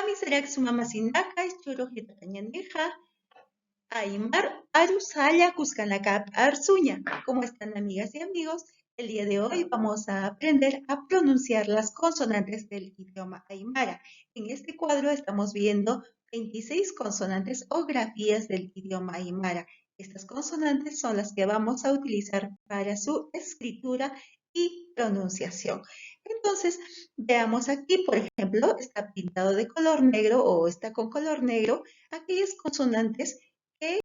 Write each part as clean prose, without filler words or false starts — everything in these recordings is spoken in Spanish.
Kamisarax mamasinaka churujita kañaneja. Aymar Arusaya Cuscanacap Arzuña. ¿Cómo están, amigas y amigos? El día de hoy vamos a aprender a pronunciar las consonantes del idioma aymara. En este cuadro estamos viendo 26 consonantes o grafías del idioma aymara. Estas consonantes son las que vamos a utilizar para su escritura y pronunciación. Entonces, veamos aquí, por ejemplo, está pintado de color negro o está con color negro aquellas consonantes que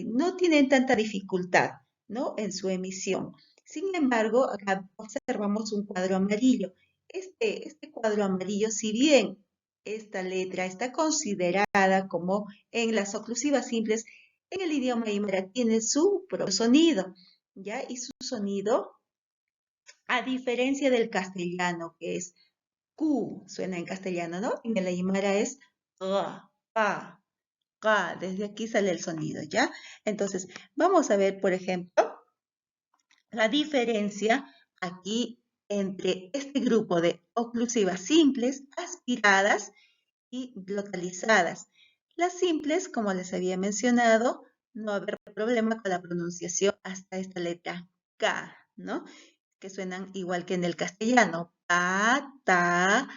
no tienen tanta dificultad, ¿no?, en su emisión. Sin embargo, acá observamos un cuadro amarillo. Este cuadro amarillo, si bien esta letra está considerada como en las oclusivas simples, en el idioma aymara tiene su propio sonido, ¿ya? Y su sonido, a diferencia del castellano, que es Q, suena en castellano, ¿no? En el aymara es Ra, Pa, Ka. Desde aquí sale el sonido, ¿ya? Entonces, vamos a ver, por ejemplo, la diferencia aquí entre este grupo de oclusivas simples, aspiradas y glotalizadas. Las simples, como les había mencionado, no haber problema con la pronunciación hasta esta letra K, ¿no? Que suenan igual que en el castellano. Pa, ta,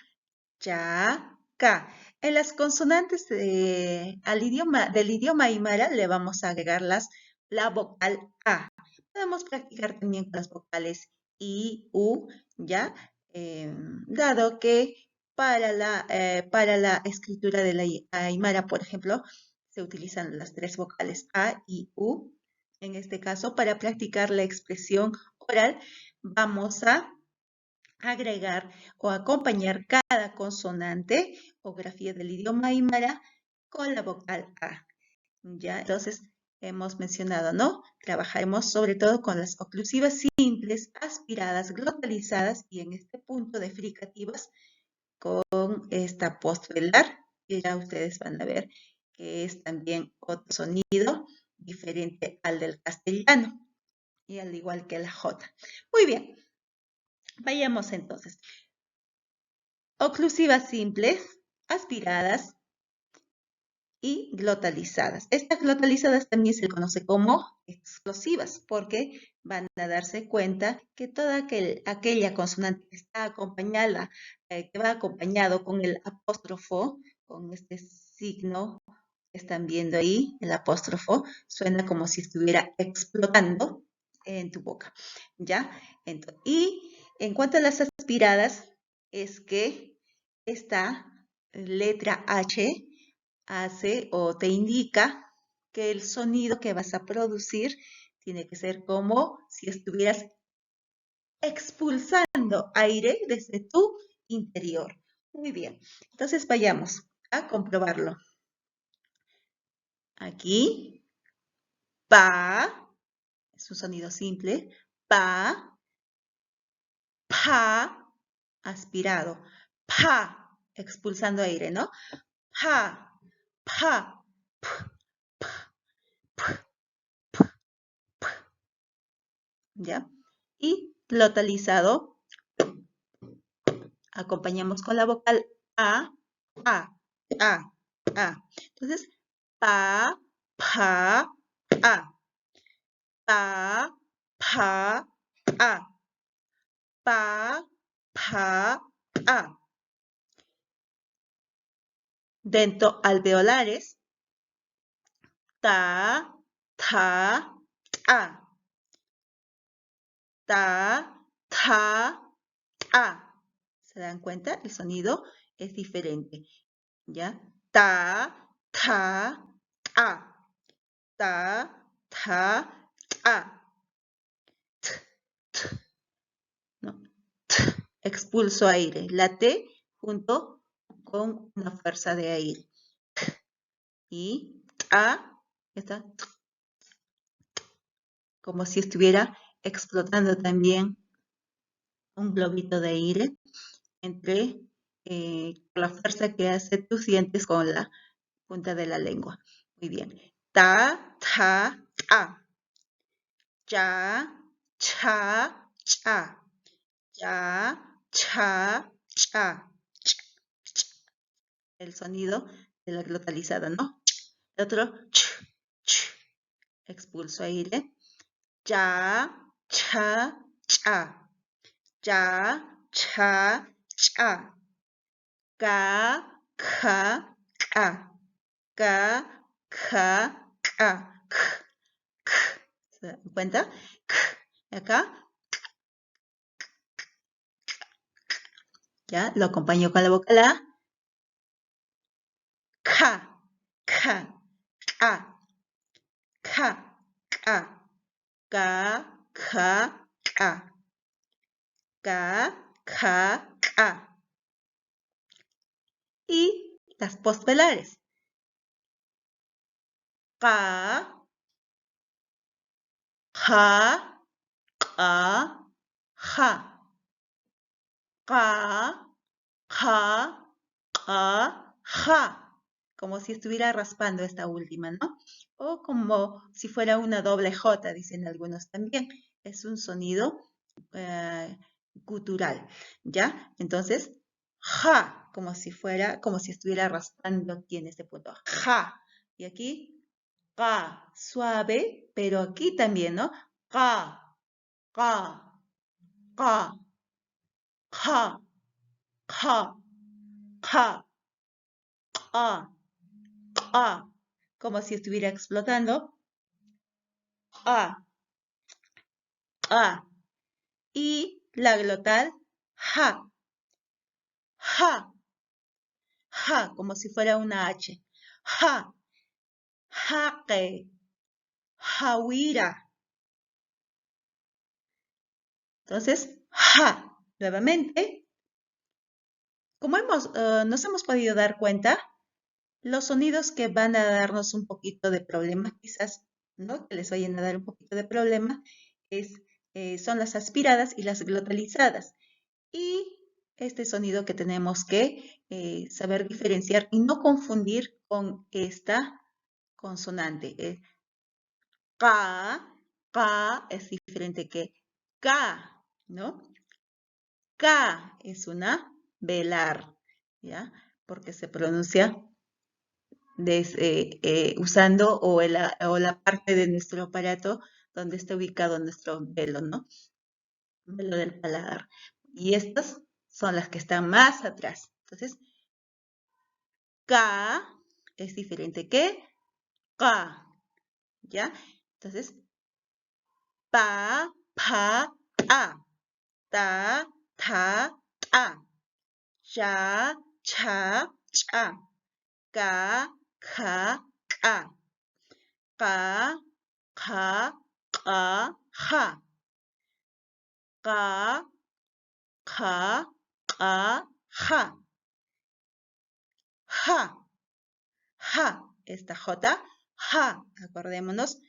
cha, ka. En las consonantes del idioma aymara le vamos a agregar la vocal A. Podemos practicar también con las vocales I, U, ¿ya? Dado que para la escritura de la aymara, por ejemplo, se utilizan las tres vocales A y U. En este caso, para practicar la expresión oral, vamos a agregar o acompañar cada consonante o grafía del idioma aymara con la vocal A. Ya, entonces hemos mencionado, ¿no? Trabajaremos sobre todo con las oclusivas simples, aspiradas, glotalizadas y en este punto de fricativas con esta postvelar, que ya ustedes van a ver que es también otro sonido diferente al del castellano y al igual que la J. Muy bien, vayamos entonces. Oclusivas simples, aspiradas y glotalizadas. Estas glotalizadas también se conoce como explosivas porque van a darse cuenta que toda aquella consonante que está acompañada, que va acompañado con el apóstrofo, con este signo que están viendo ahí, el apóstrofo, suena como si estuviera explotando en tu boca, ¿ya? Entonces, y en cuanto a las aspiradas, es que esta letra H hace o te indica que el sonido que vas a producir tiene que ser como si estuvieras expulsando aire desde tu interior. Muy bien, entonces vayamos a comprobarlo. Aquí, pa, es un sonido simple, pa, pa, aspirado, pa, expulsando aire, ¿no? Pa, pa, p, p, p, p, p, ¿ya? Y glotalizado, acompañamos con la vocal A, A, A, A. Entonces, pa, pa, A, pa, pa, A, pa, pa, A. Dento alveolares, ta, ta, a, ta, ta, a. ¿Se dan cuenta? El sonido es diferente, ¿ya? Ta, ta, a, ta, ta, a. T, t, ¿no? T, expulso aire. La T junto con una fuerza de aire. Y A está como si estuviera explotando también un globito de aire entre la fuerza que hace tus dientes con la punta de la lengua. Muy bien. Ta, ta, a. Ya, cha, cha. Ya, cha, cha. el sonido de la glotalizada, ¿no? El otro, expulso aire. Ya, cha, cha. Ya, cha, cha. Ga, ka, ka. Ga, ka, ka. ¿Se dan cuenta? Y acá, ya, lo acompaño con la boca la. Ka, ka, ka. Ka, ka. Ga, ka, ka. Ga, ka, ka. Y las postvelares. Ka, ja, ka, ja. Ka, ja, ka, ja. Como si estuviera raspando esta última, ¿no? O como si fuera una doble J, dicen algunos también. Es un sonido gutural, ¿ya? Entonces, ja, como si estuviera raspando aquí en este punto. Ja. Y aquí, ka, suave, pero aquí también, ¿no? Ka, ka, ka, ja, ja, ja, como si estuviera explotando. Y la glotal, ja, ja, ja, como si fuera una H. Ja, jaque, jawira. Entonces, ja, nuevamente, como nos hemos podido dar cuenta, los sonidos que van a darnos un poquito de problema, quizás, ¿no? Que les vayan a dar un poquito de problema, son las aspiradas y las glotalizadas. Y este sonido que tenemos que saber diferenciar y no confundir con esta consonante. Ka es diferente que ka, ¿no? Ka es una velar, ¿ya? Porque se pronuncia usando o la parte de nuestro aparato donde está ubicado nuestro velo, ¿no? Velo del paladar. Y estas son las que están más atrás. Entonces, ka es diferente que ka, ¿ya? Entonces, pa, pa, ta, ta, ta, ta, ya, cha, cha, ga, ka, ka, ka, ka, ka, ja, ka, ka, ka, ja, ja, ja, esta J, ja, acordémonos,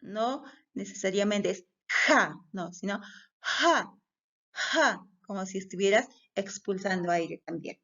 no necesariamente es ja, no, sino ja, ja, como si estuvieras expulsando aire también.